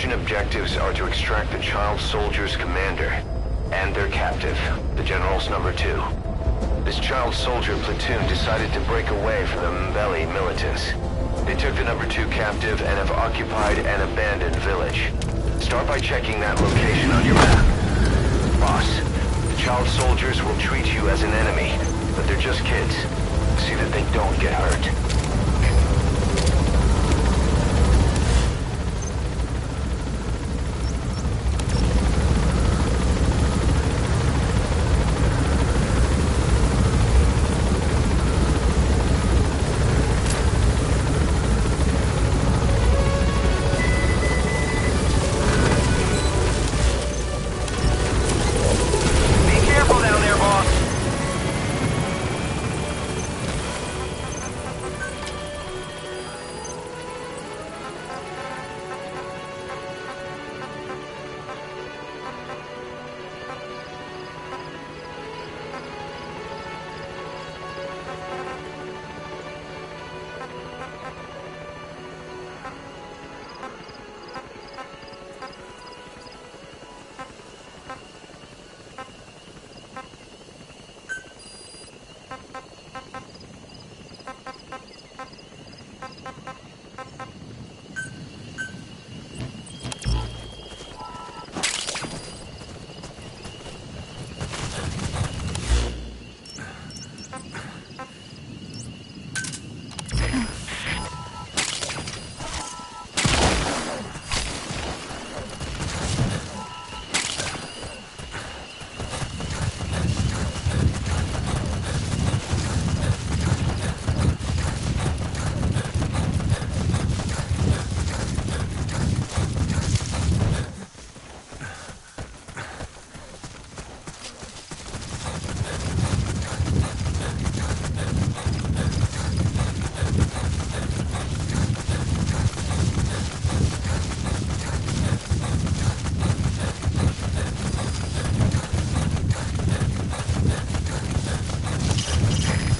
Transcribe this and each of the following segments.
mission objectives are to extract the child soldier's commander and their captive, the General's number 2. This child soldier platoon decided to break away from the Mbeli militants. They took the number 2 captive and have occupied an abandoned village. Start by checking that location on your map. Boss, the child soldiers will treat you as an enemy, but they're just kids. See that they don't get hurt.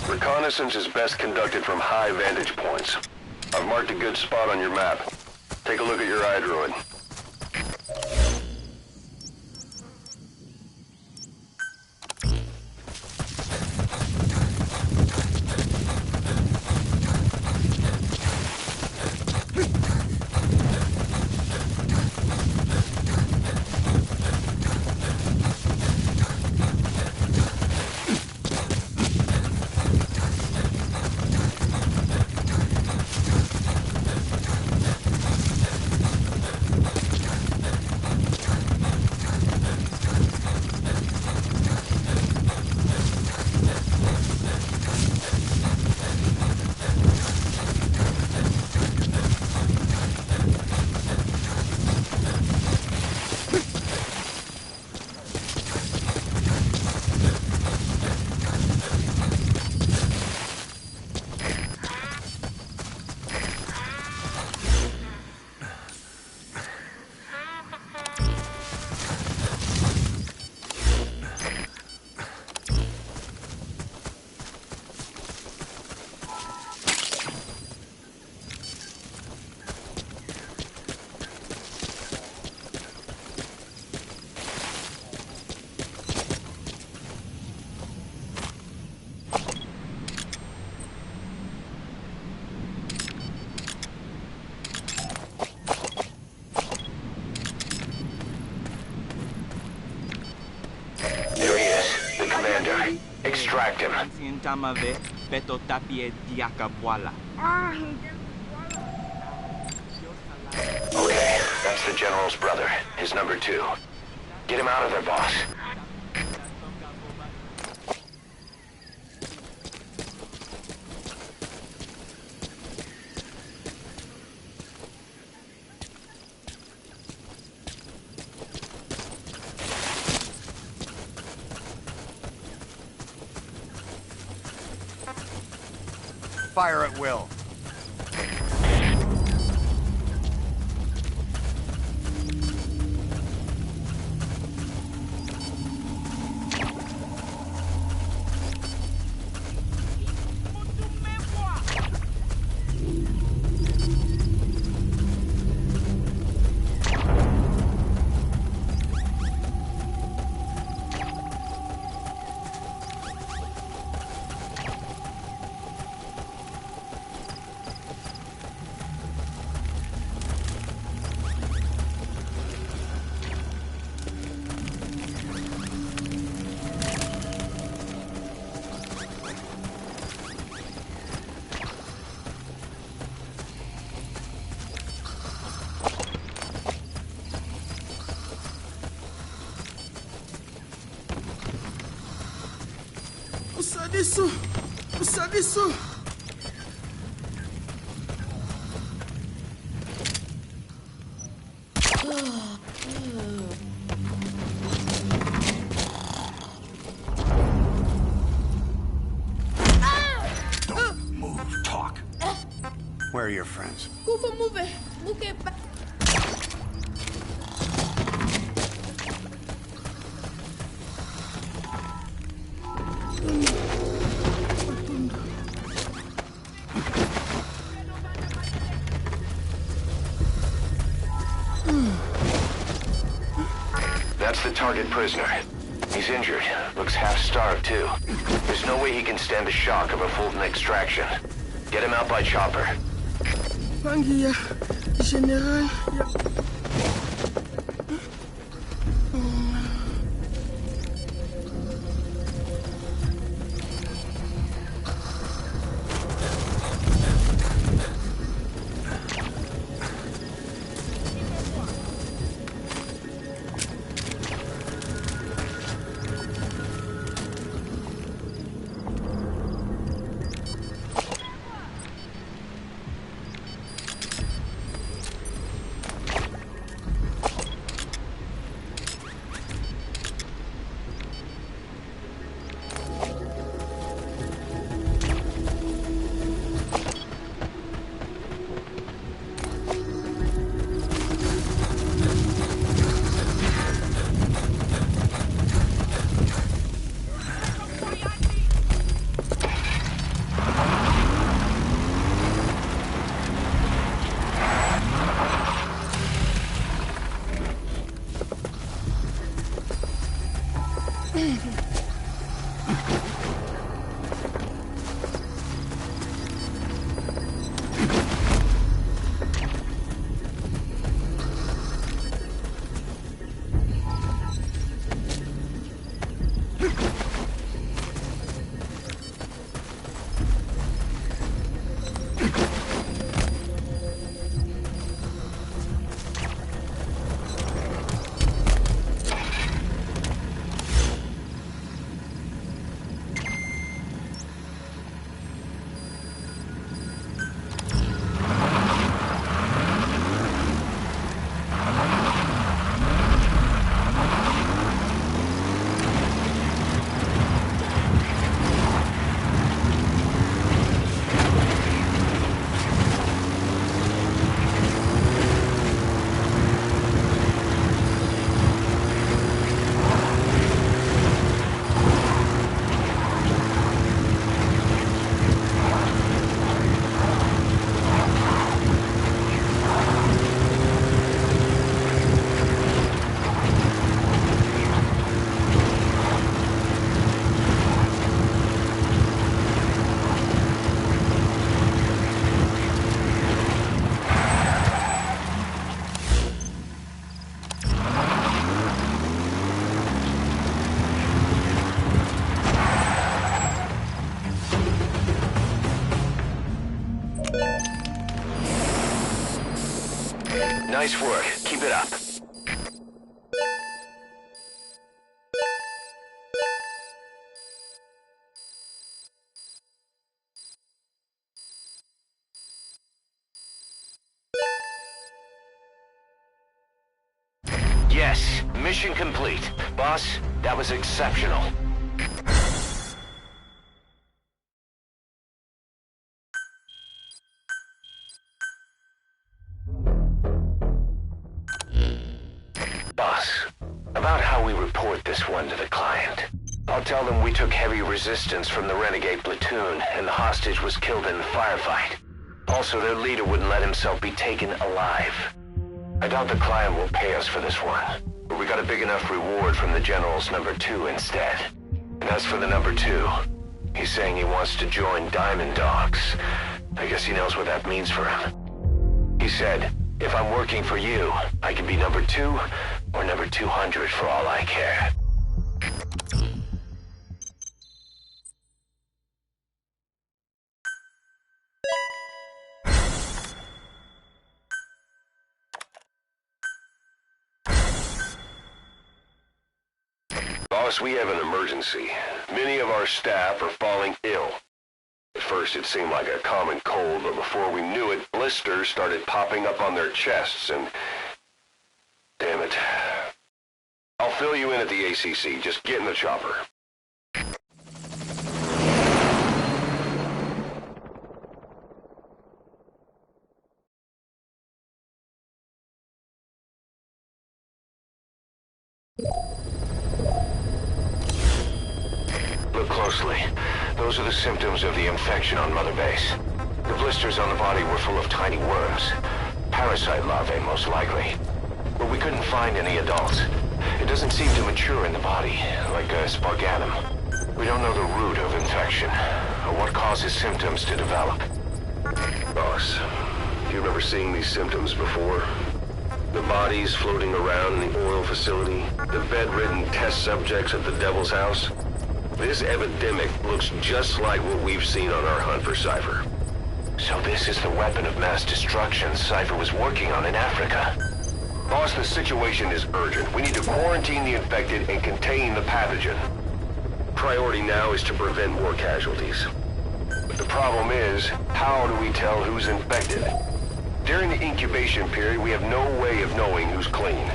Reconnaissance is best conducted from high vantage points. I've marked a good spot on your map. Take a look at your iDroid. Extract him. Okay, that's the General's brother, his number 2. Get him out of there, boss. Fire at will. disso! Sai disso! Don't move, talk. Where are your friends? Kufa move. Muke ba. That's the target prisoner. He's injured. Looks half-starved, too. There's no way he can stand the shock of a Fulton extraction. Get him out by chopper. Pangia, General. Nice work. Keep it up. Yes, mission complete. Boss, that was exceptional. Boss, about how we report this one to the client. I'll tell them we took heavy resistance from the renegade platoon and the hostage was killed in the firefight. Also, their leader wouldn't let himself be taken alive. I doubt the client will pay us for this one, but we got a big enough reward from the General's #2 instead. And as for the #2, he's saying he wants to join Diamond Dogs. I guess he knows what that means for him. He said, if I'm working for you, I can be #2 or #200 for all I care. Boss, Boss, we have an emergency. Many of our staff are falling ill. At first it seemed like a common cold, but before we knew it, blisters started popping up on their chests and... Damn it. I'll fill you in at the ACC. Just get in the chopper. Look closely. Those are the symptoms of the infection on Mother Base. The blisters on the body were full of tiny worms. Parasite larvae, most likely. But we couldn't find any adults. It doesn't seem to mature in the body, like a spargatum. We don't know the root of infection, or what causes symptoms to develop. Boss, do you remember seeing these symptoms before? The bodies floating around in the oil facility, the bedridden test subjects at the Devil's House. This epidemic looks just like what we've seen on our hunt for Cypher. So this is the weapon of mass destruction Cypher was working on in Africa. Boss, the situation is urgent. We need to quarantine the infected and contain the pathogen. Priority now is to prevent more casualties. But the problem is, how do we tell who's infected? During the incubation period, we have no way of knowing who's clean.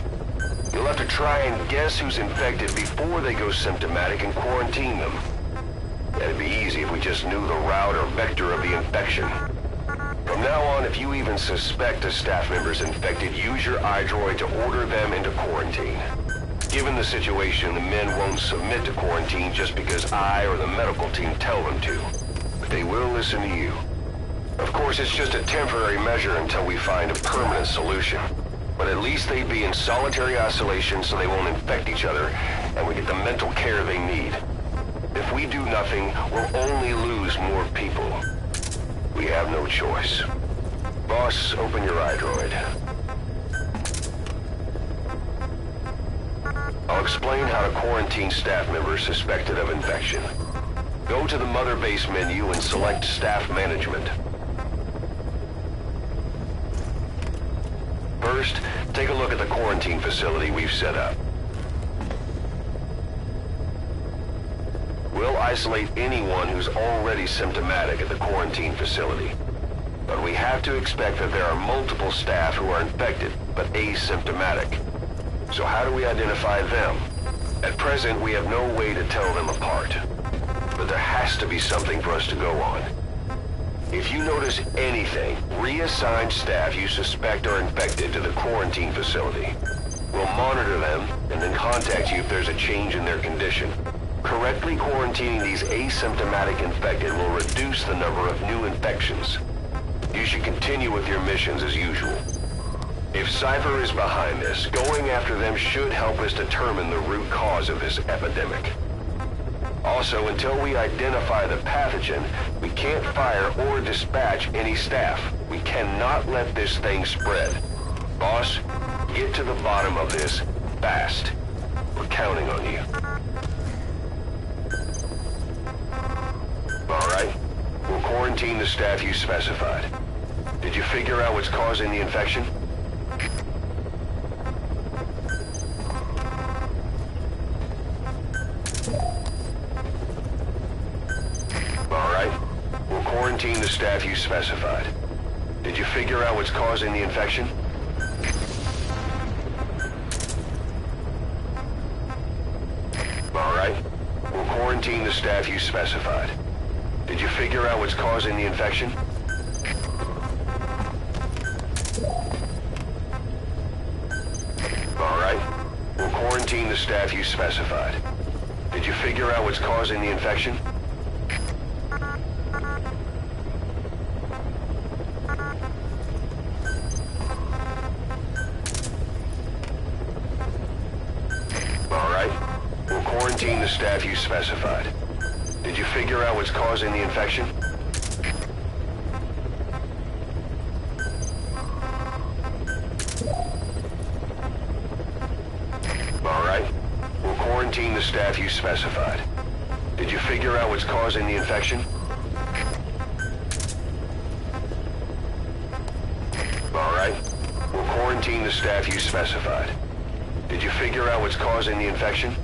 You'll have to try and guess who's infected before they go symptomatic and quarantine them. That'd be easy if we just knew the route or vector of the infection. From now on, if you even suspect a staff member's infected, use your iDroid to order them into quarantine. Given the situation, the men won't submit to quarantine just because I or the medical team tell them to. But they will listen to you. Of course, it's just a temporary measure until we find a permanent solution. But at least they'd be in solitary isolation so they won't infect each other, and we get the mental care they need. If we do nothing, we'll only lose more people. We have no choice. Boss, open your iDroid. I'll explain how to quarantine staff members suspected of infection. Go to the Mother Base menu and select Staff Management. First, take a look at the quarantine facility we've set up. We'll isolate anyone who's already symptomatic at the quarantine facility. But we have to expect that there are multiple staff who are infected, but asymptomatic. So how do we identify them? At present, we have no way to tell them apart. But there has to be something for us to go on. If you notice anything, reassign staff you suspect are infected to the quarantine facility. We'll monitor them and then contact you if there's a change in their condition. Correctly quarantining these asymptomatic infected will reduce the number of new infections. You should continue with your missions as usual. If Cypher is behind this, going after them should help us determine the root cause of this epidemic. Also, until we identify the pathogen, we can't fire or dispatch any staff. We cannot let this thing spread. Boss, get to the bottom of this fast. We're counting on you. All right. We'll quarantine the staff you specified. Did you figure out what's causing the infection? All right. We'll quarantine the staff you specified. Did you figure out what's causing the infection? All right. We'll quarantine the staff you specified. Did you figure out what's causing the infection? All right. We'll quarantine the staff you specified. Did you figure out what's causing the infection? All right. We'll quarantine the staff you specified. Did you figure out what's causing the infection? All right. We'll quarantine the staff you specified. Did you figure out what's causing the infection? All right. We'll quarantine the staff you specified. Did you figure out what's causing the infection?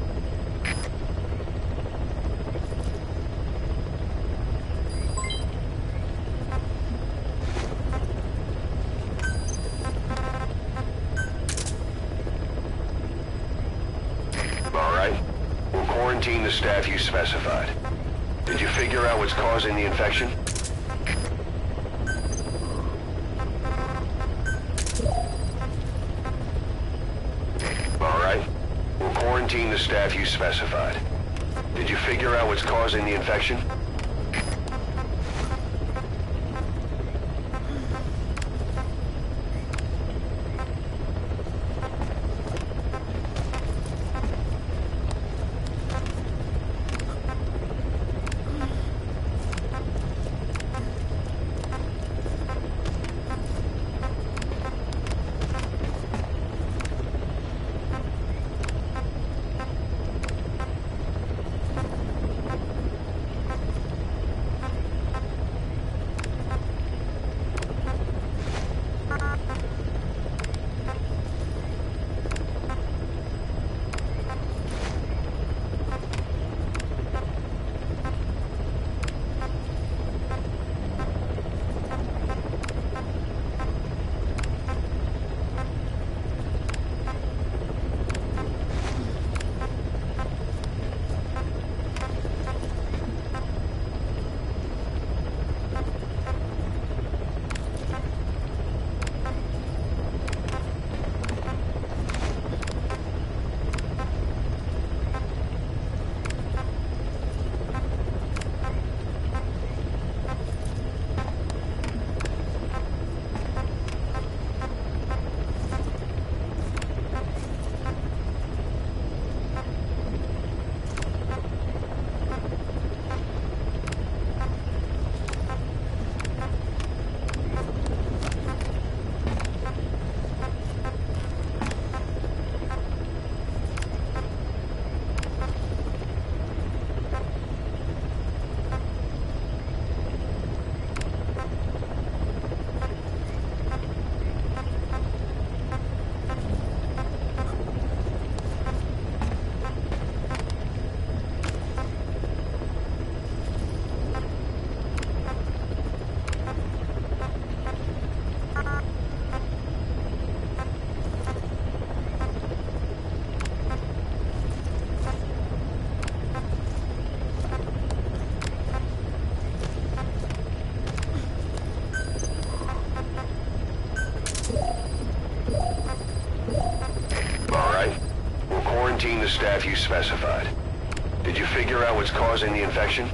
quarantine the staff you specified. Did you figure out what's causing the infection? All right. We'll quarantine the staff you specified. Did you figure out what's causing the infection? The staff you specified. Did you figure out what's causing the infection?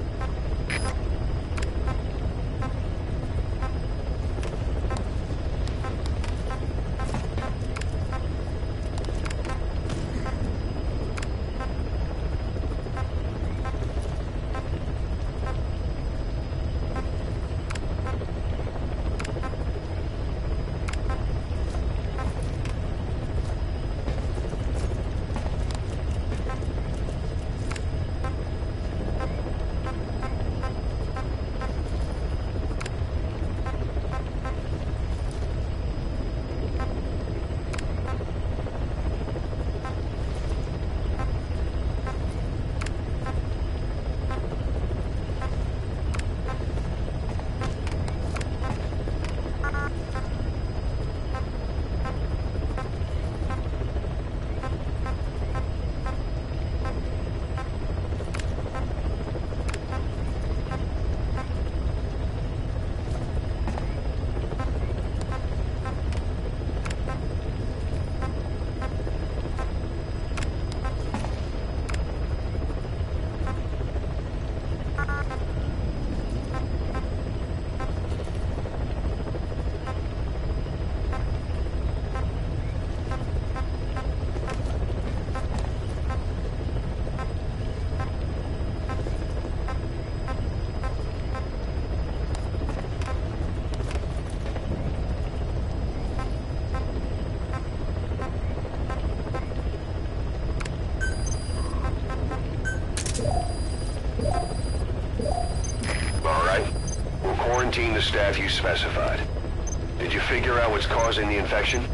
Quarantine the staff you specified. Did you figure out what's causing the infection?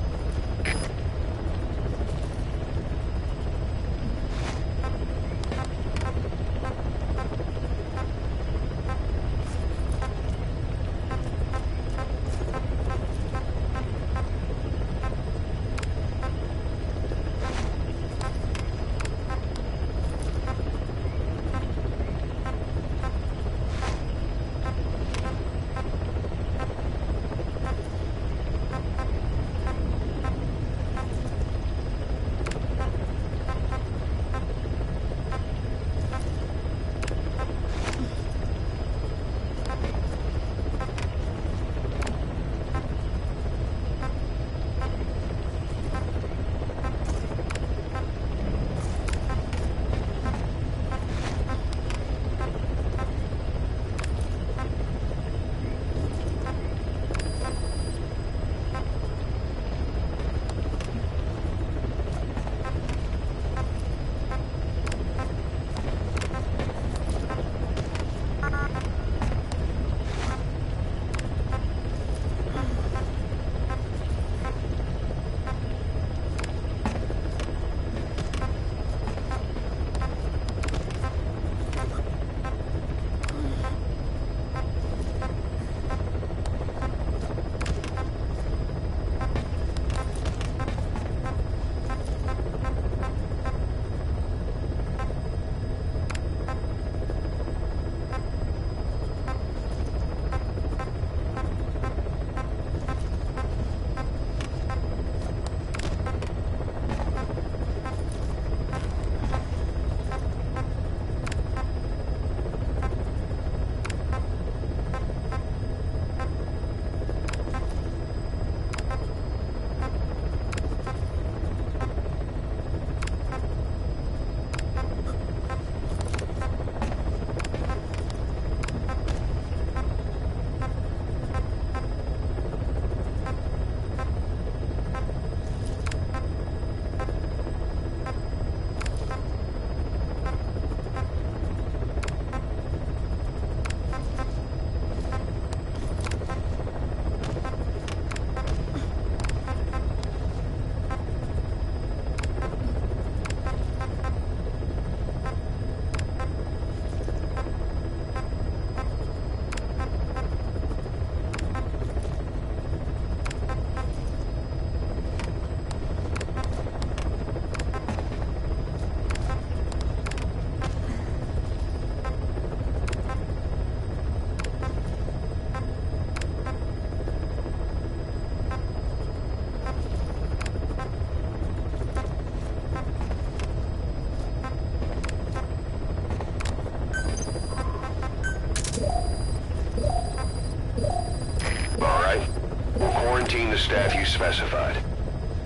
specified.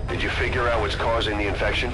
Did you figure out what's causing the infection?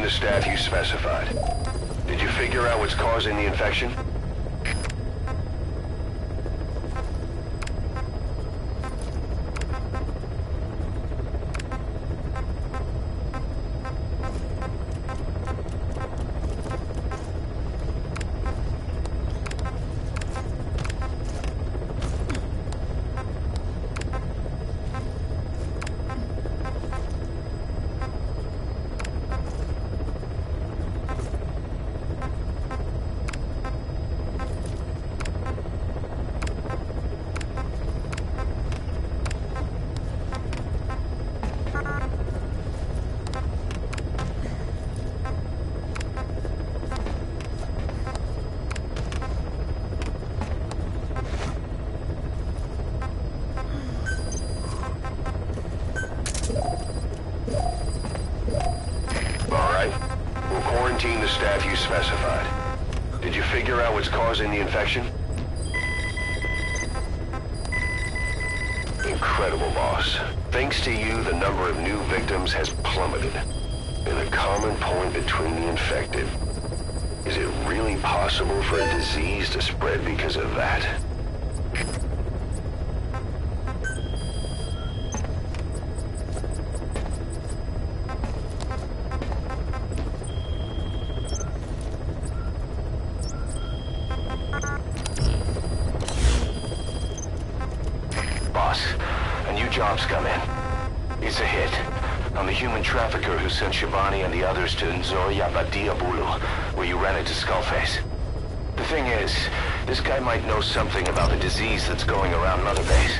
The staff you specified. Did you figure out what's causing the infection? The staff you specified. Did you figure out what's causing the infection? Incredible, boss. Thanks to you, the number of new victims has plummeted. And the common point between the infected. Is it really possible for a disease to spread because of that? Job's come in. It's a hit. I'm the human trafficker who sent Shabani and the others to Nzoia Badia Bulu, where you ran into Skullface. The thing is, this guy might know something about the disease that's going around Mother Base.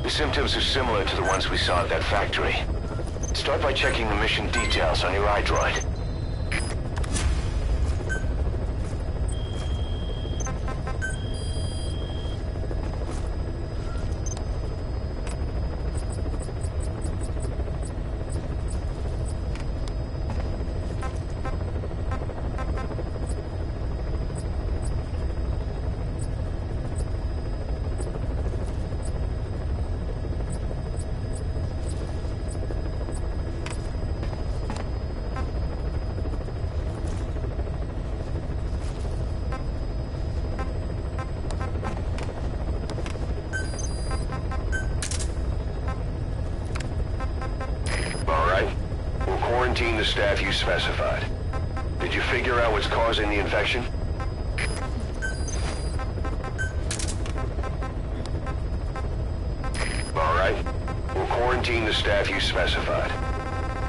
The symptoms are similar to the ones we saw at that factory. Start by checking the mission details on your iDroid. quarantine the staff you specified. Did you figure out what's causing the infection? All right. We'll quarantine the staff you specified.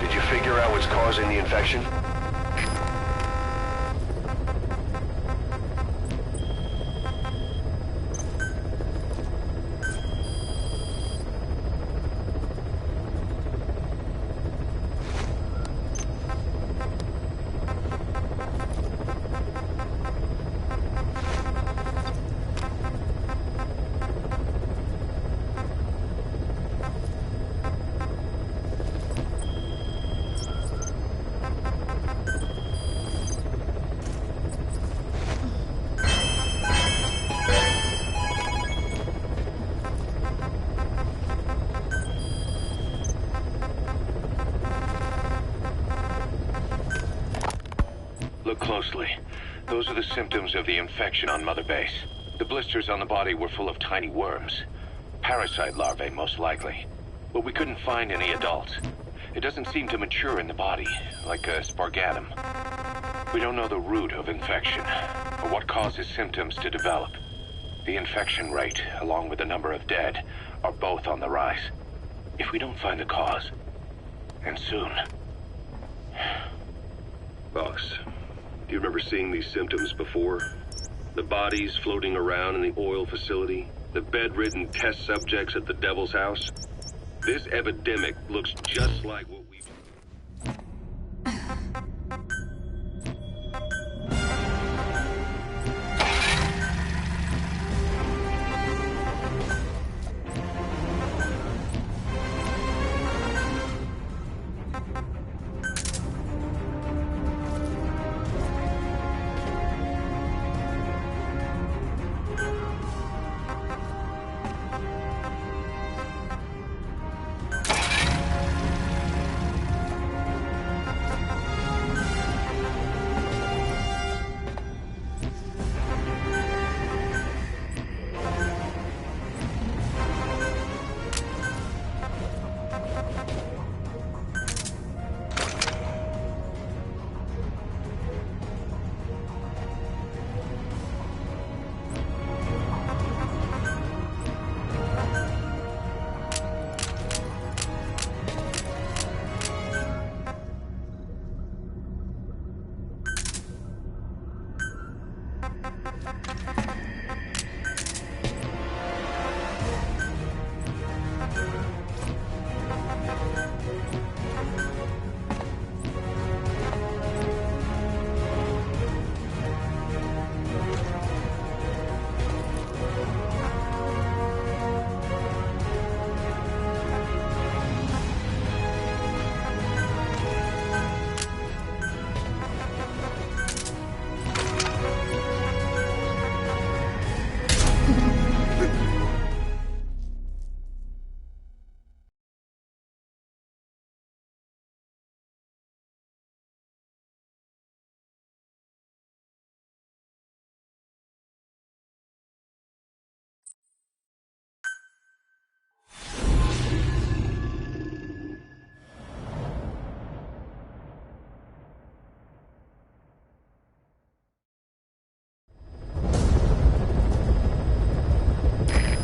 Did you figure out what's causing the infection? Look closely. Those are the symptoms of the infection on Mother Base. The blisters on the body were full of tiny worms. Parasite larvae, most likely. But we couldn't find any adults. It doesn't seem to mature in the body, like a spargatum. We don't know the root of infection, or what causes symptoms to develop. The infection rate, along with the number of dead, are both on the rise. If we don't find the cause, and soon... Boss, do you remember seeing these symptoms before? The bodies floating around in the oil facility, the bedridden test subjects at the Devil's House? This epidemic looks just like what we've...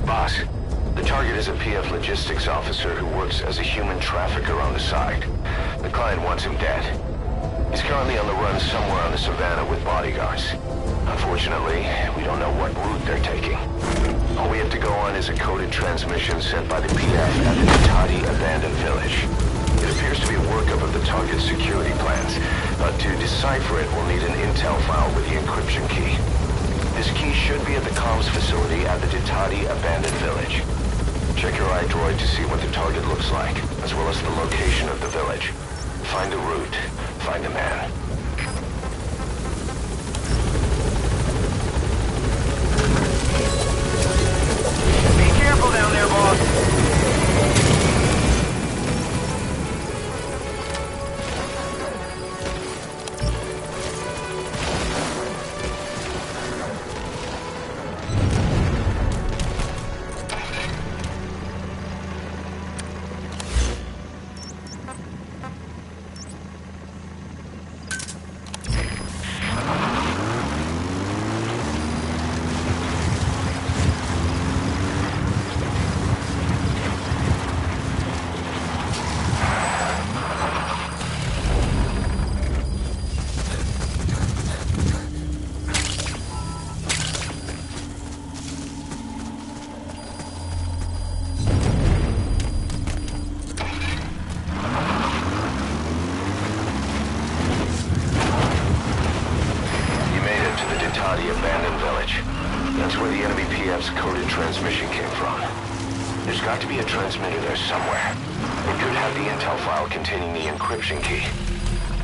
Boss, the target is a PF logistics officer who works as a human trafficker on the side. The client wants him dead. He's currently on the run somewhere on the savannah with bodyguards. Unfortunately, we don't know what route they're taking. All we have to go on is a coded transmission sent by the PF at the Ditati abandoned village. It appears to be a workup of the target's security plans, but to decipher it, we'll need an intel file with the encryption key. This key should be at the comms facility at the Ditati abandoned village. Check your iDroid to see what the target looks like, as well as the location of the village. Find the route. Find the man. Be careful down there, boss. abandoned village. That's where the enemy PF's coded transmission came from. There's got to be a transmitter there somewhere. It could have the intel file containing the encryption key.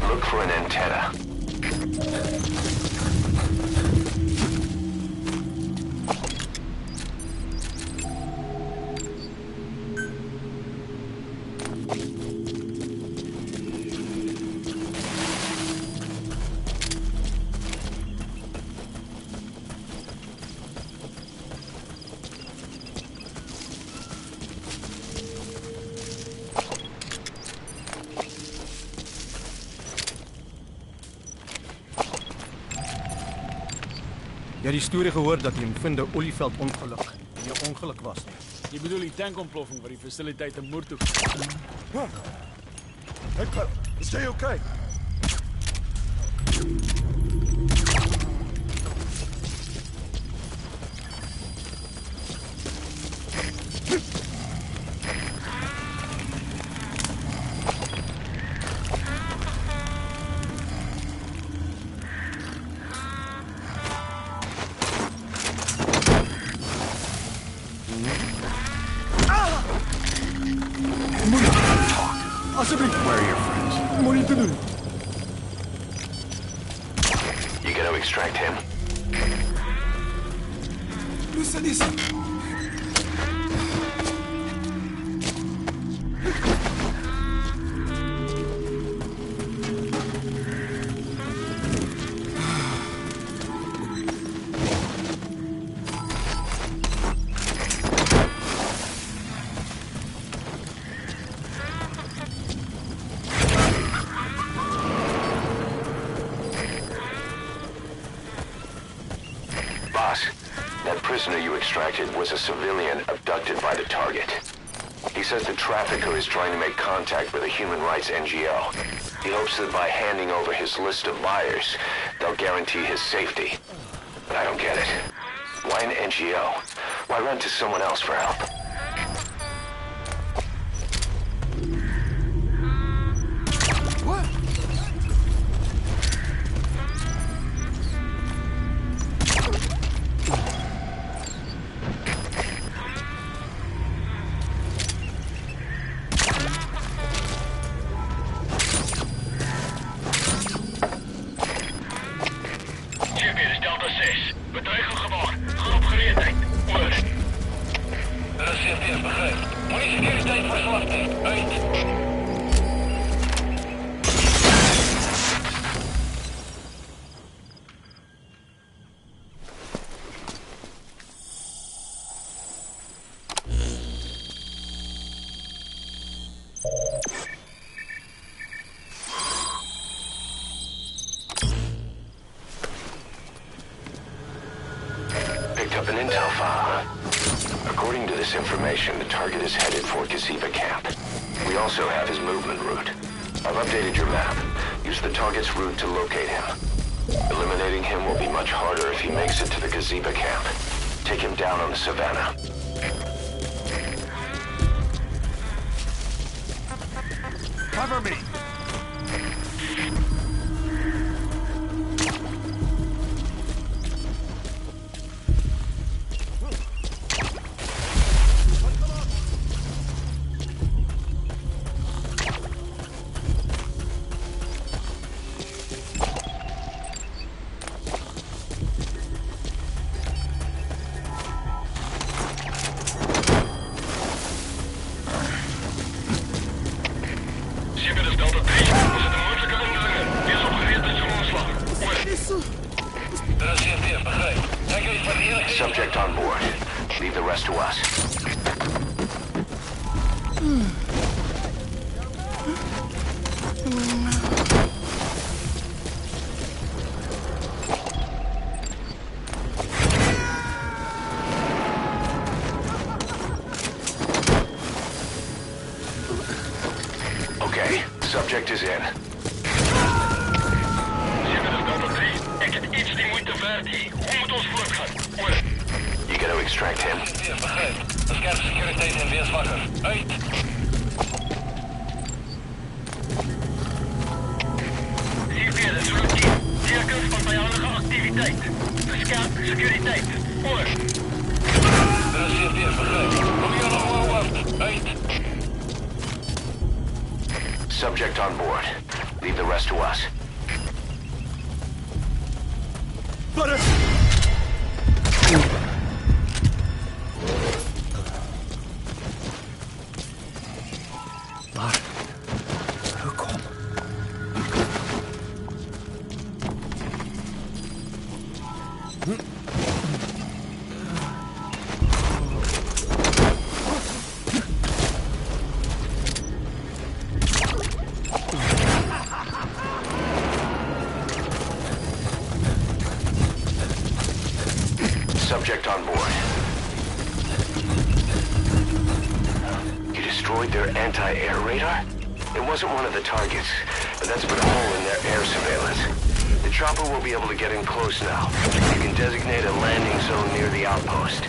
Look for an antenna. Jy het die storie gehoor dat die Mvinde Olieveld ongeluk nie 'n ongeluk was nie. Jy bedoel die tankontploffing wat die fasiliteit in moord toe. Hey, Carl, is jy okay? Where are your friends? Moenie te doen. You gonna extract him? Listen, listen. That prisoner you extracted was a civilian abducted by the target. He says the trafficker is trying to make contact with a human rights NGO. He hopes that by handing over his list of buyers, they'll guarantee his safety. But I don't get it. Why an NGO? Why run to someone else for help? What? Up an intel file. According to this information, the target is headed for Gaziba camp. We also have his movement route. I've updated your map. Use the target's route to locate him. Eliminating him will be much harder if he makes it to the Gaziba camp. Take him down on the savannah. Cover me! Subject on board. Leave the rest to us. Okay, subject is in. You gonna extract him? sekuriteit. Skerp sekuriteit. Oor. Daar is weer begryp. Kom hier nog maar wacht. Uit. Subject on board. Leave the rest to us. Butter! Maar, hoekom? Subject on board. You destroyed their anti-air radar? It wasn't one of the targets, but that's put a hole in their air surveillance. The chopper will be able to get in close now. You can designate a landing zone near the outpost.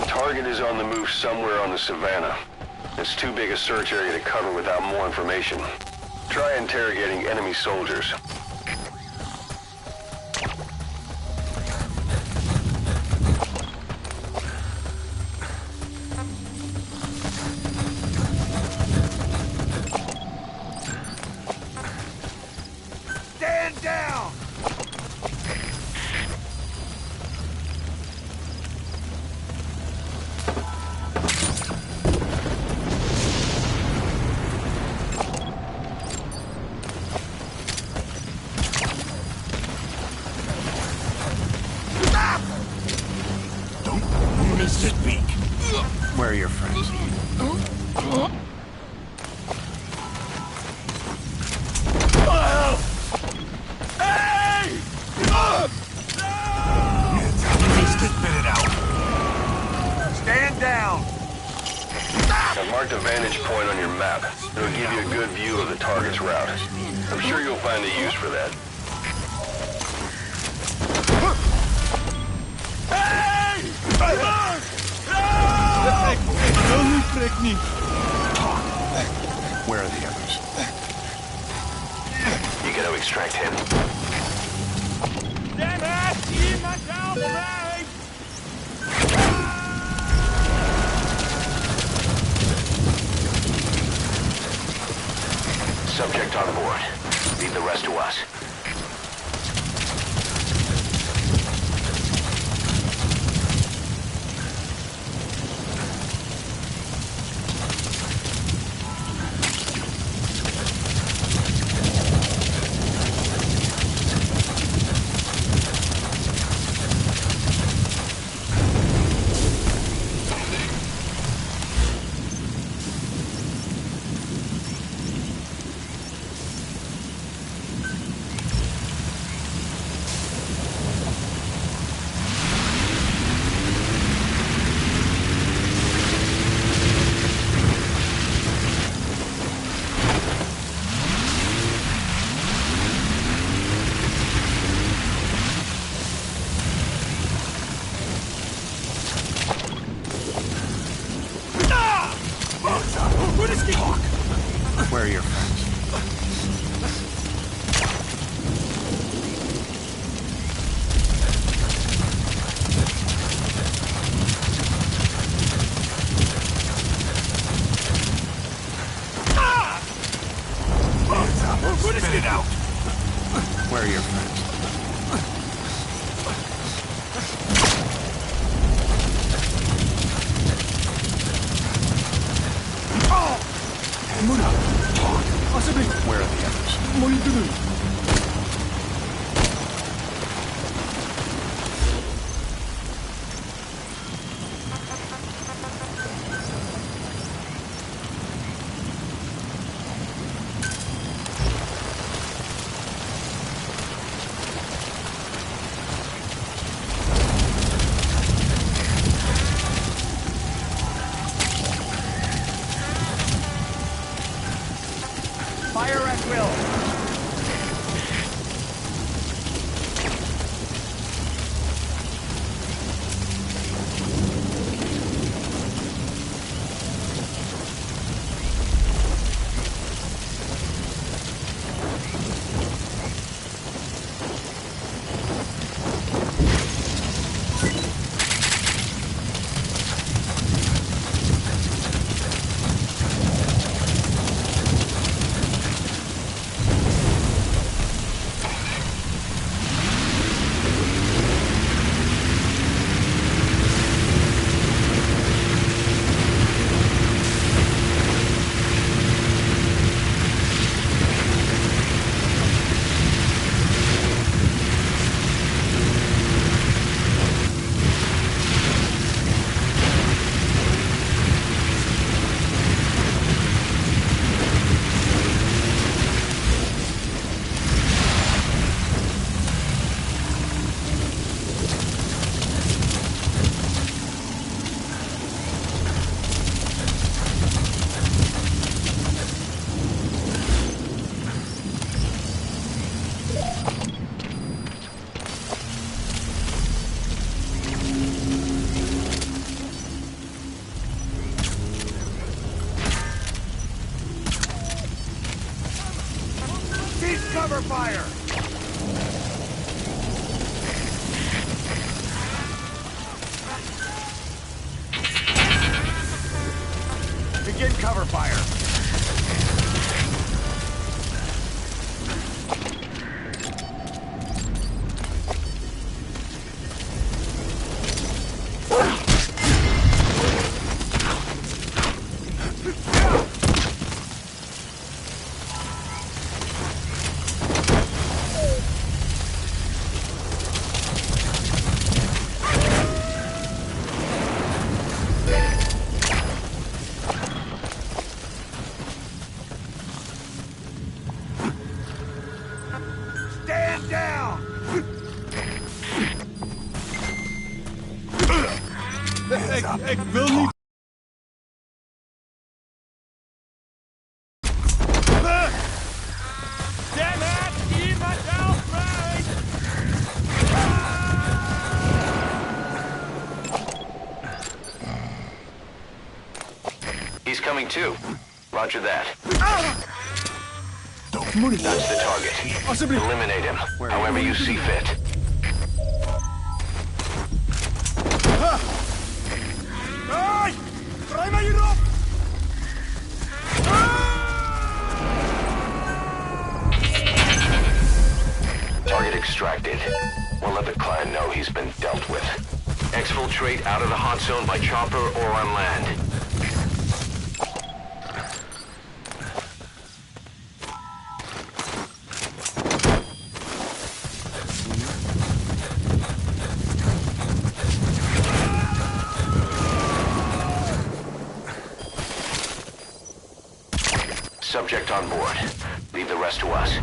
Target is on the move somewhere on the savannah. It's too big a search area to cover without more information. Try interrogating enemy soldiers. Stand down! Where are your friends? Hey! Spit it out. Stand down! I've marked a vantage point on your map. It'll give you a good view of the target's route. I'm sure you'll find a use for that. Where are the others? extract him. Damn it! Iemand help mij! Subject on board. Leave the rest to us. Where are your friends? Spit it out. Where are your friends? Muna, talk. Alsjeblieft. Where are the others? Moeite doen. Fire at will. Cover fire! Begin cover fire. Stand down! Ik wil niet. Damn it! Iemand help mij! He's coming too. Roger that. Don't That's the target. Eliminate him, however you see fit. Hey! Draai maar hierop! Target extracted. We'll let the client know he's been dealt with. Exfiltrate out of the hot zone by chopper or on land. Subject on board. Leave the rest to us.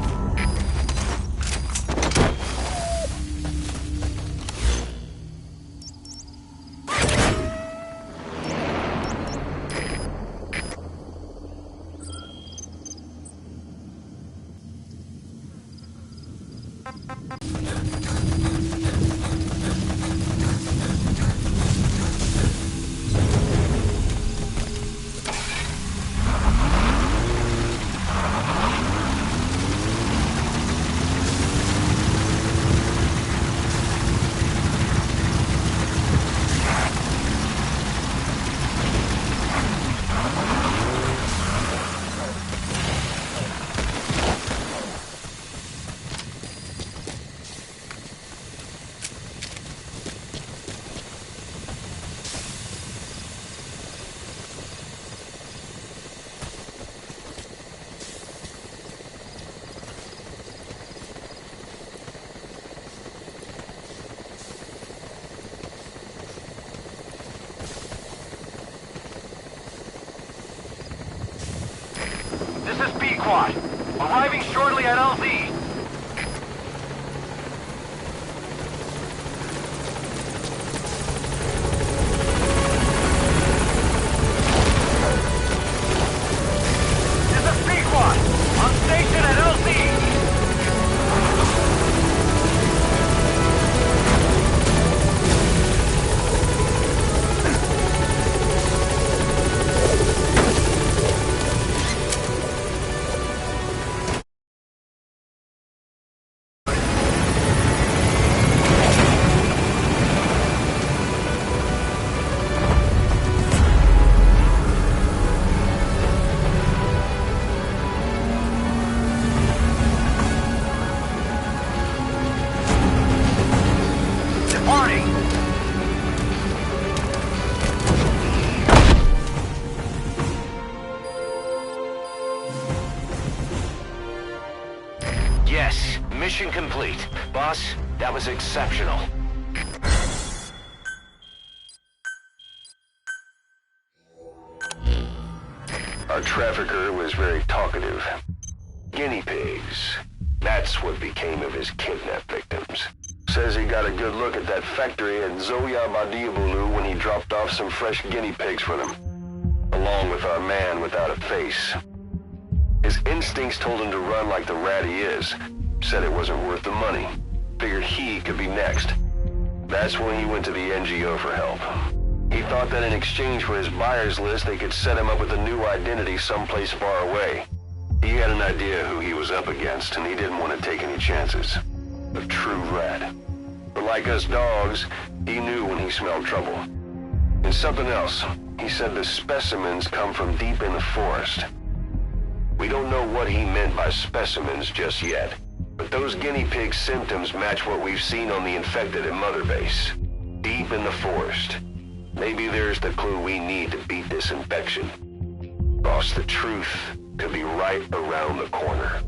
This is Pequod. Arriving shortly at LZ. This is Pequod. On station at LZ. Departing. Yes, mission complete. Boss, that was exceptional. Our trafficker was very talkative. Guinea pigs. That's what became of his kidnapped victims. Says he got a good look at that factory at Zoya Badiabulu when he dropped off some fresh guinea pigs for them, along with our man without a face. His instincts told him to run like the rat he is. Said it wasn't worth the money. Figured he could be next. That's when he went to the NGO for help. He thought that in exchange for his buyer's list, they could set him up with a new identity someplace far away. He had an idea who he was up against, and he didn't want to take any chances. A true rat. But like us dogs, he knew when he smelled trouble. And something else. He said the specimens come from deep in the forest. We don't know what he meant by specimens just yet, but those guinea pig symptoms match what we've seen on the infected at Mother Base. Deep in the forest. Maybe there's the clue we need to beat this infection. Boss, the truth could be right around the corner.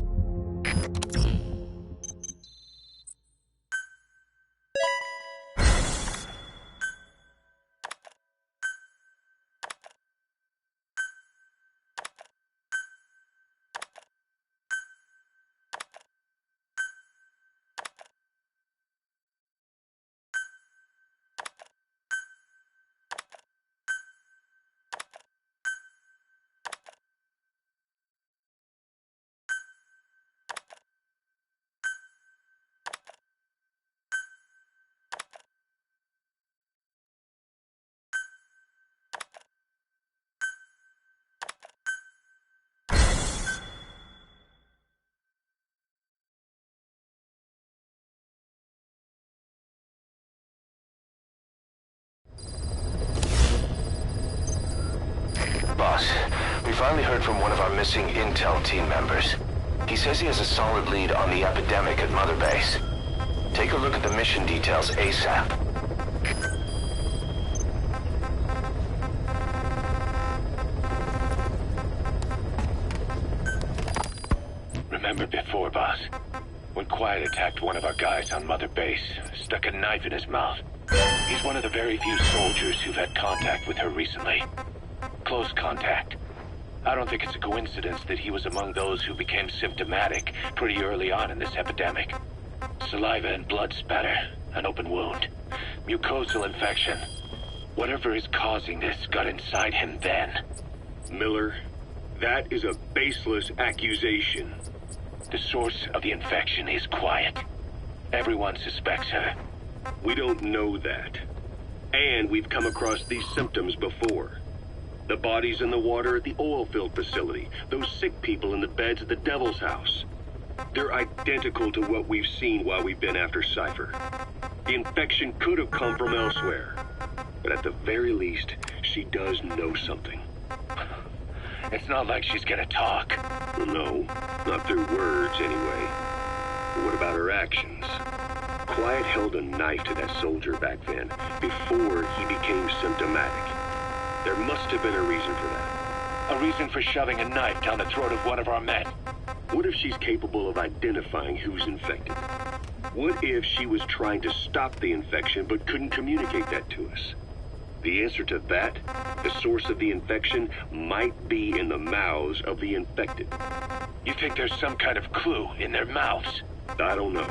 Boss, we finally heard from one of our missing intel team members. He says he has a solid lead on the epidemic at Mother Base. Take a look at the mission details ASAP. Remember before, boss? When Quiet attacked one of our guys on Mother Base, stuck a knife in his mouth. He's one of the very few soldiers who've had contact with her recently. Close contact. I don't think it's a coincidence that he was among those who became symptomatic pretty early on in this epidemic. Saliva and blood spatter, an open wound, mucosal infection. Whatever is causing this got inside him then. Miller, that is a baseless accusation. The source of the infection is Quiet. Everyone suspects her. We don't know that. And we've come across these symptoms before. The bodies in the water at the oil field facility. Those sick people in the beds at the Devil's House. They're identical to what we've seen while we've been after Cypher. The infection could have come from elsewhere. But at the very least, she does know something. It's not like she's gonna talk. No, not through words anyway. But what about her actions? Quiet held a knife to that soldier back then, before he became symptomatic. There must have been a reason for that. A reason for shoving a knife down the throat of one of our men. What if she's capable of identifying who's infected? What if she was trying to stop the infection but couldn't communicate that to us? The answer to that, the source of the infection, might be in the mouths of the infected. You think there's some kind of clue in their mouths? I don't know.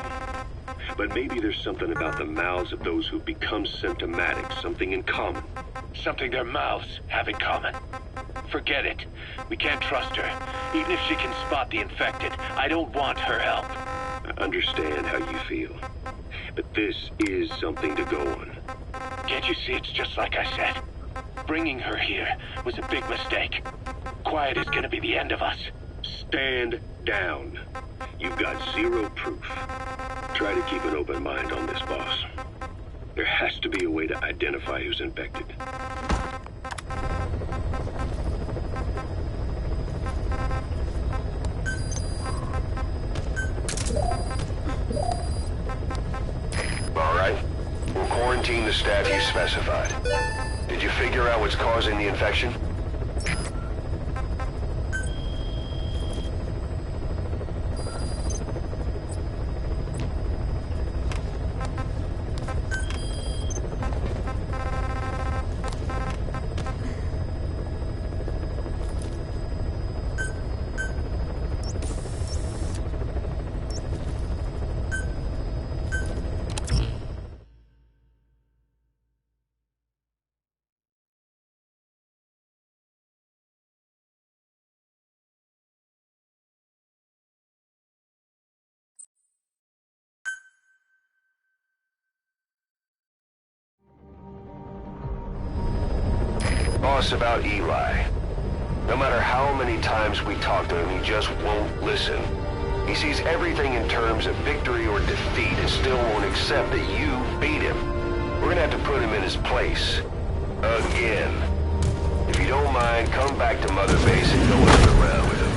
But maybe there's something about the mouths of those who've become symptomatic, something in common. Something their mouths have in common. Forget it. We can't trust her. Even if she can spot the infected, I don't want her help. I understand how you feel. But this is something to go on. Can't you see it's just like I said? Bringing her here was a big mistake. Quiet is gonna be the end of us. Stand down. You've got zero proof. Try to keep an open mind on this, boss. There has to be a way to identify who's infected. All right. We'll quarantine the staff you specified. Did you figure out what's causing the infection? Boss, about Eli. No matter how many times we talk to him, he just won't listen. He sees everything in terms of victory or defeat and still won't accept that you beat him. We're gonna have to put him in his place. Again. If you don't mind, come back to Mother Base and go around with him.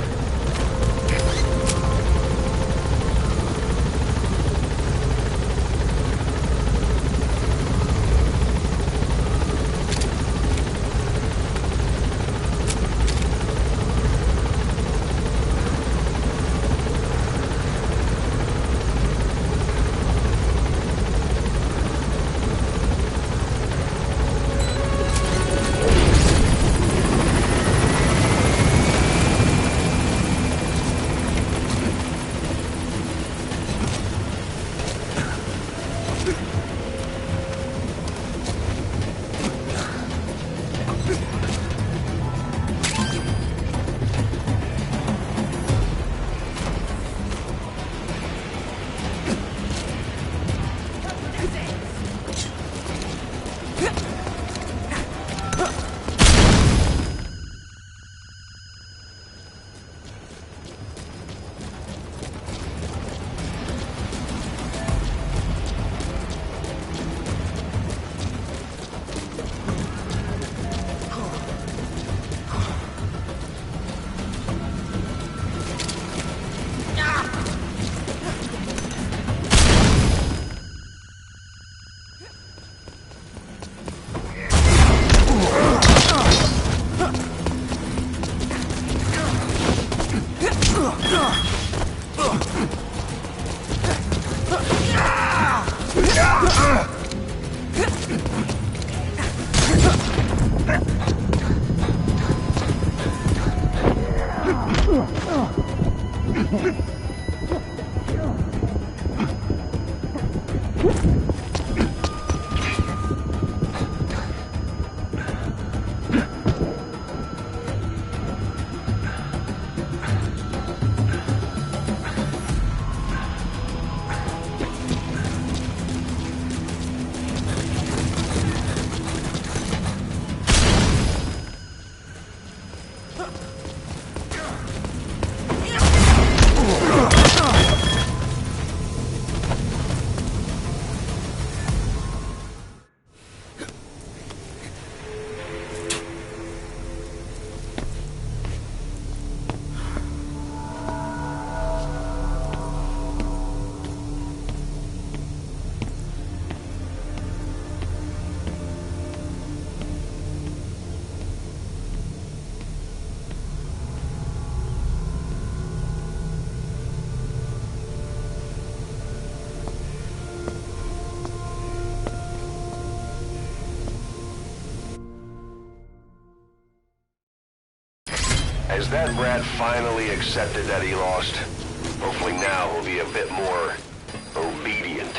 Has that brat finally accepted that he lost? Hopefully now he'll be a bit more obedient.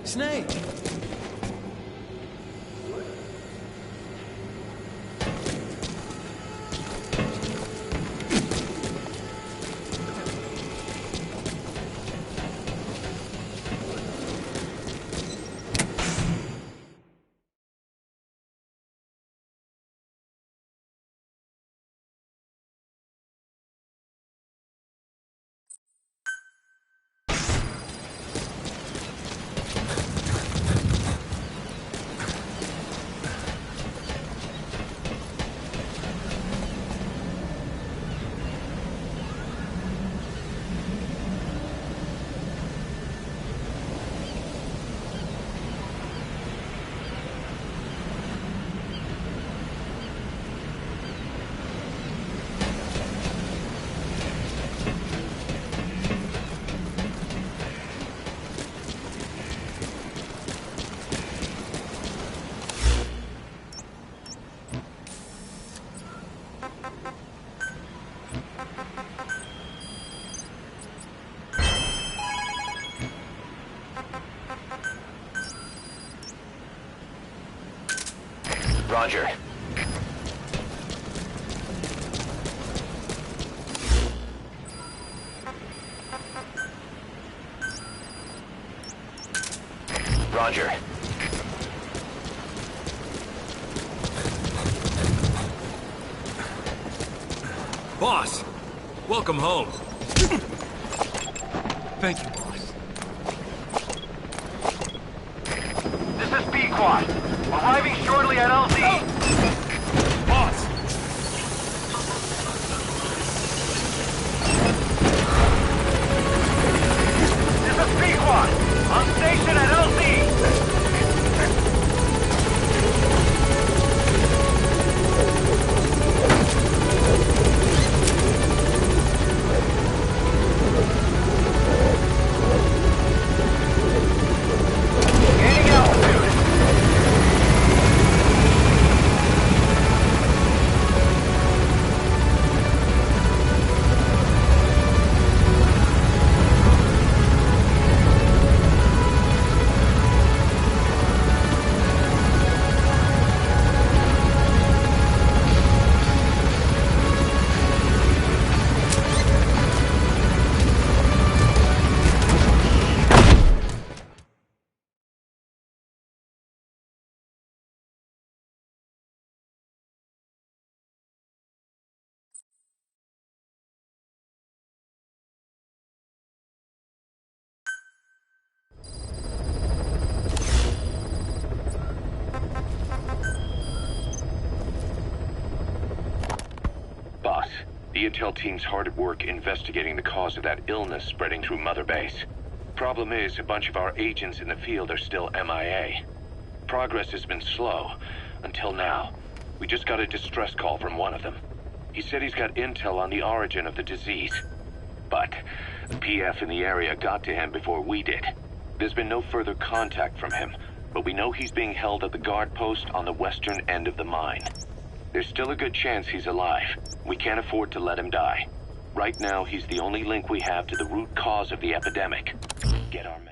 Snake! Roger. Roger. Boss, welcome home. Thank you, boss. This is Pequod. Arriving shortly at LZ. Boss! This is Pequod. On station at LZ. Gaining altitude. The intel team's hard at work investigating the cause of that illness spreading through Mother Base. Problem is, a bunch of our agents in the field are still MIA. Progress has been slow, until now. We just got a distress call from one of them. He said he's got intel on the origin of the disease. But the PF in the area got to him before we did. There's been no further contact from him, but we know he's being held at the guard post on the western end of the mine. There's still a good chance he's alive. We can't afford to let him die. Right now, he's the only link we have to the root cause of the epidemic. Get our man.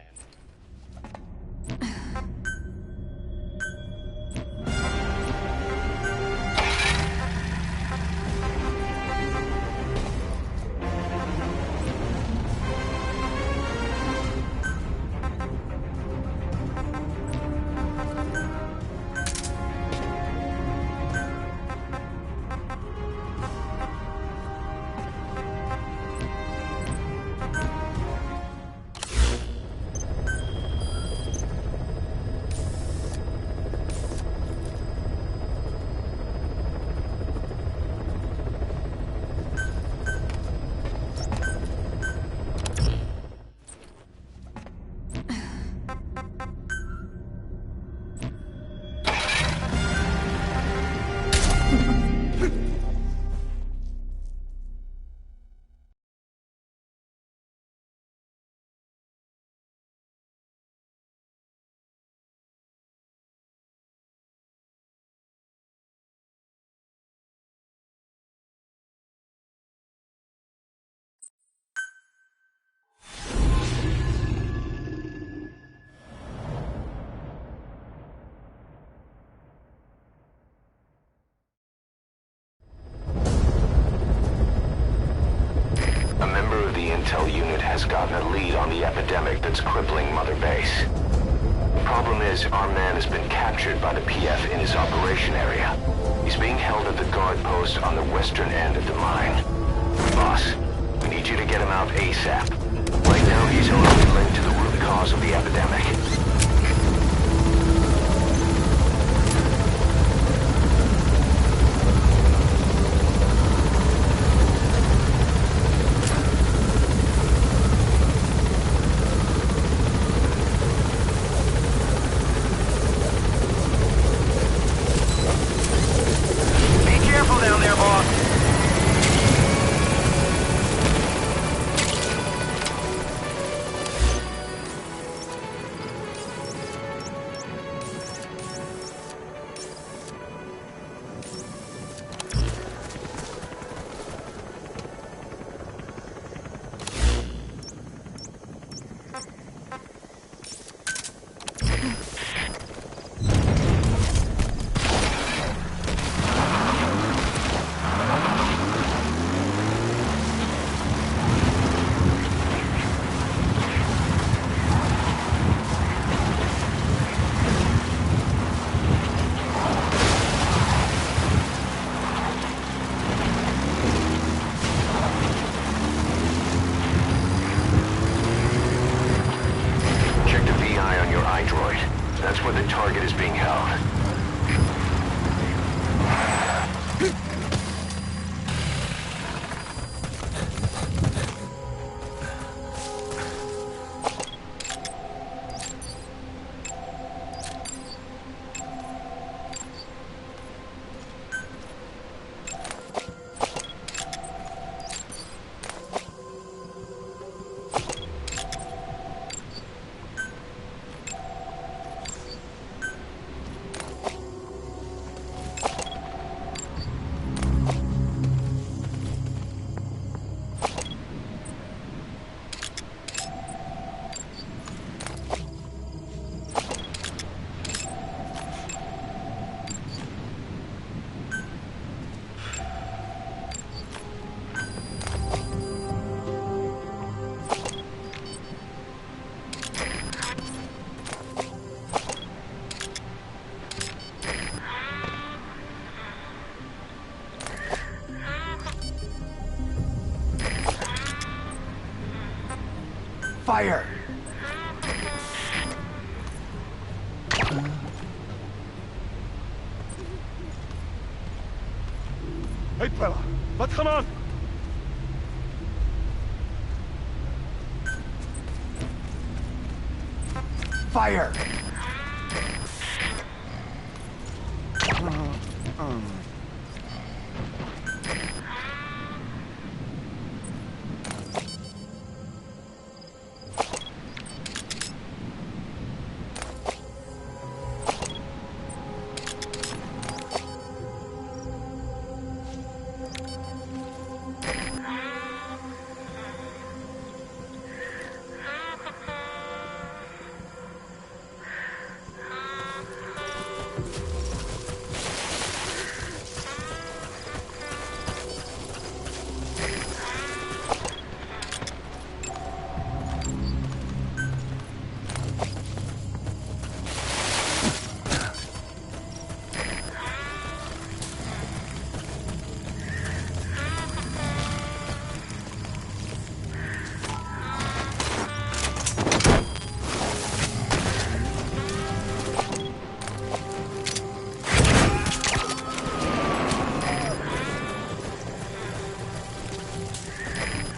Intel unit has gotten a lead on the epidemic that's crippling Mother Base. The problem is, our man has been captured by the PF in his operation area. He's being held at the guard post on the western end of the mine. Boss, we need you to get him out ASAP. Right now, he's only linked to the root cause of the epidemic. That's where the target is being held. Fire! Hey, Bella, wat gaan aan? fire!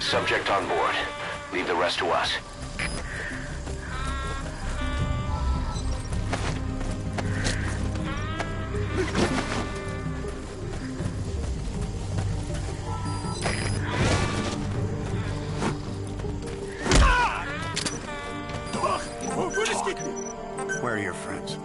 Subject on board. Leave the rest to us. Where are your friends?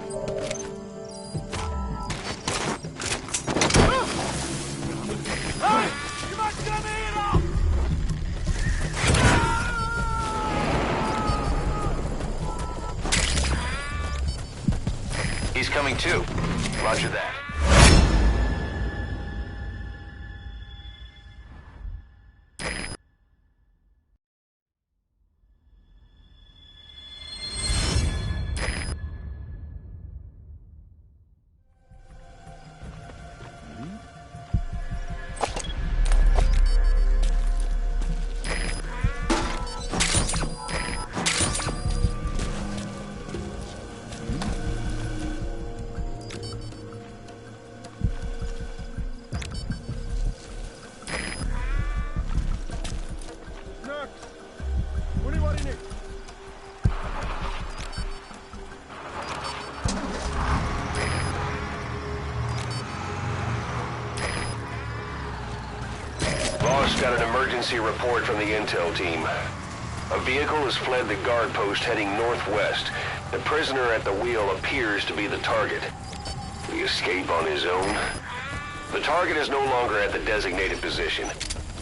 He's coming too. Roger that. Boss got an emergency report from the intel team. A vehicle has fled the guard post heading northwest. The prisoner at the wheel appears to be the target. Will he escape on his own? The target is no longer at the designated position.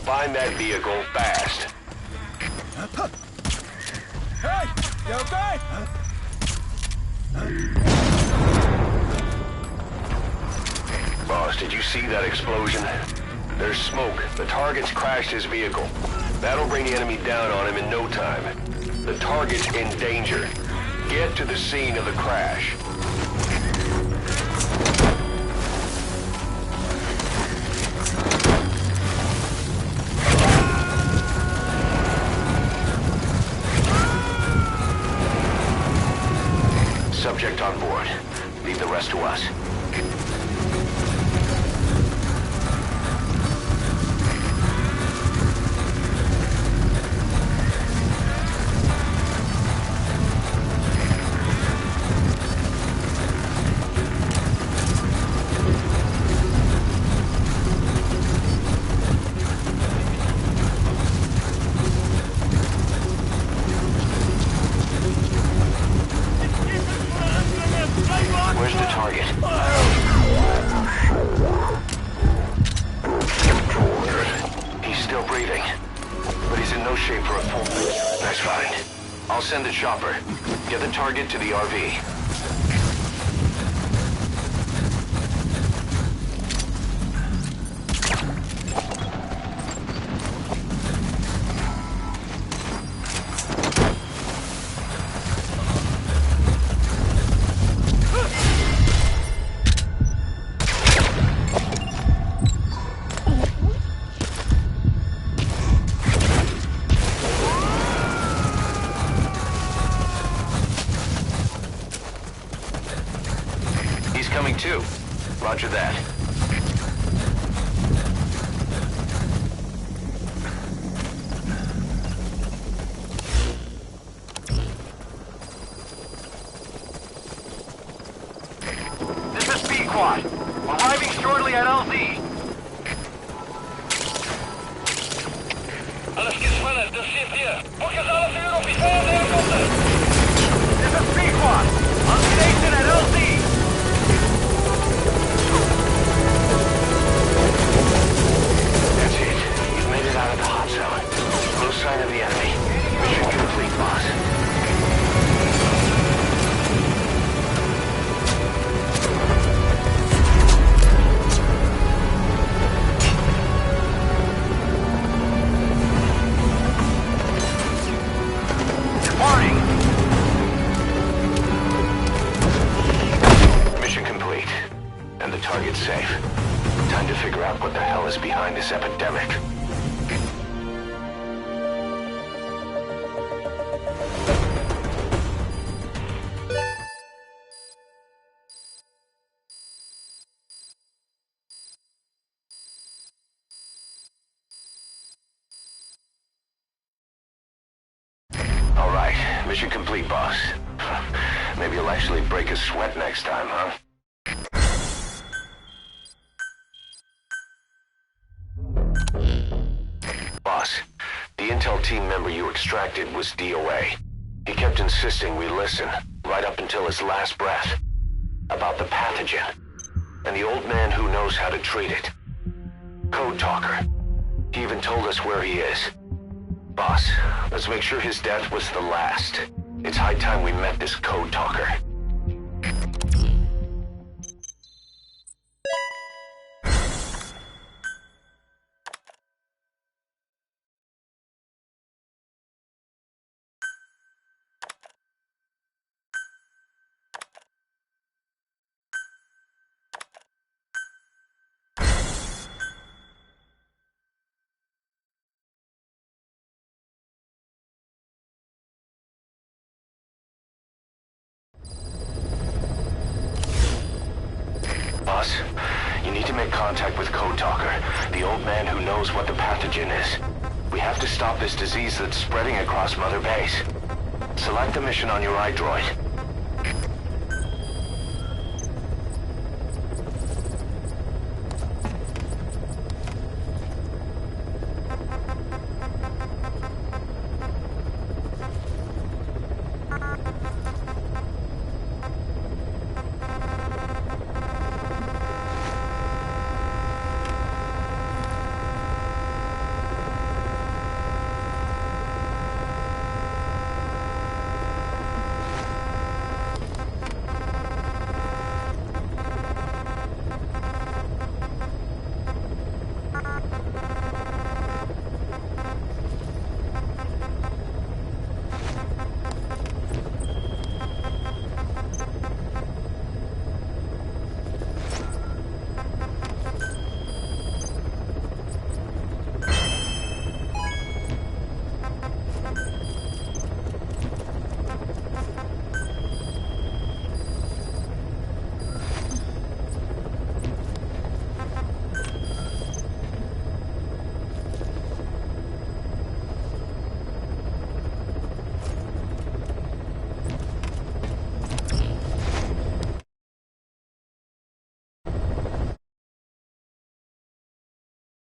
Find that vehicle fast. Hey! You okay? Boss, did you see that explosion? There's smoke. The target's crashed his vehicle. That'll bring the enemy down on him in no time. The target's in danger. Get to the scene of the crash. Subject on board. Leave the rest to us. Where's the target? Good. He's still breathing, but he's in no shape for a full... Nice find. I'll send the chopper. Get the target to the RV. Coming too. Roger that. squad. Arriving shortly at LZ. Alles geht schneller, das steht hier. Fokus alles für Offizier der Kunde. This is C-Squad. On station at LZ. That's it. You've made it out of the hot zone. No sign of the enemy. Mission complete, boss. Departing. Mission complete. And the target's safe. Time to figure out what the hell is behind this epidemic. All right, mission complete, boss. Maybe you'll actually break a sweat next time, huh? Boss, the intel team member you extracted was DOA. He kept insisting we listen, right up until his last breath, about the pathogen, and the old man who knows how to treat it. Code Talker. He even told us where he is. Boss, let's make sure his death was the last. It's high time we met this Code Talker. Boss, you need to make contact with Code Talker, the old man who knows what the pathogen is. We have to stop this disease that's spreading across Mother Base. Select the mission on your iDroid.